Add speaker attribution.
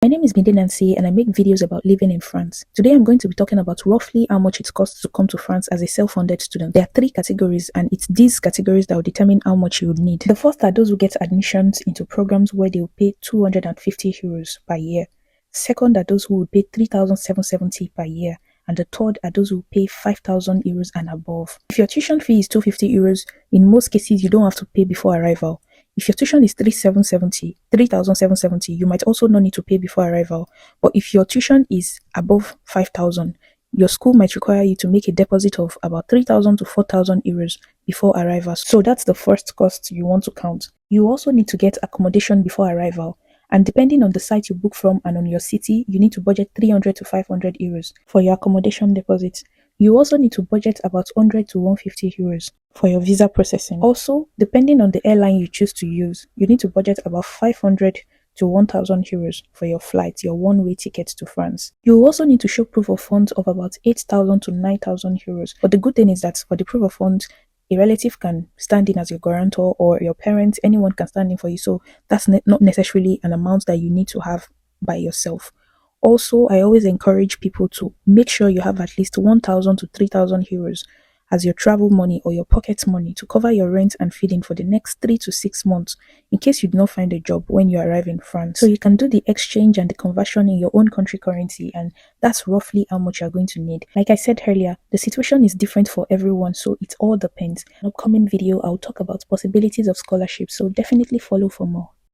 Speaker 1: name is Binde Nancy and I make videos about living in France. Today I'm going to be talking about roughly how much it costs to come to France as a self-funded student. There are three categories and it's these categories that will determine how much you would need. The first are those who get admissions into programs where they will pay 250 euros per year. Second are those who will pay 3,770 per year. And the third are those who pay 5,000 euros and above. If your tuition fee is 250 euros, in most cases you don't have to pay before arrival. If your tuition is 3,770, you might also not need to pay before arrival. But if your tuition is above 5,000, your school might require you to make a deposit of about 3,000 to 4,000 euros before arrival. So that's the first cost you want to count. You also need to get accommodation before arrival. And depending on the site you book from and on your city, you need to budget 300 to 500 euros for your accommodation deposit. You also need to budget about 100 to 150 euros for your visa processing. Also, depending on the airline you choose to use, you need to budget about 500 to 1,000 euros for your flight, your one-way ticket to France. You will also need to show proof of funds of about 8,000 to 9,000 euros. But the good thing is that for the proof of funds, a relative can stand in as your guarantor or your parents, anyone can stand in for you. So that's not necessarily an amount that you need to have by yourself. Also, I always encourage people to make sure you have at least 1,000 to 3,000 euros as your travel money or your pocket money to cover your rent and feeding for the next 3 to 6 months in case you do not find a job when you arrive in France. So you can do the exchange and the conversion in your own country currency, and that's roughly how much you're going to need. Like I said earlier, the situation is different for everyone, so it all depends. In an upcoming video, I'll talk about possibilities of scholarships, so definitely follow for more.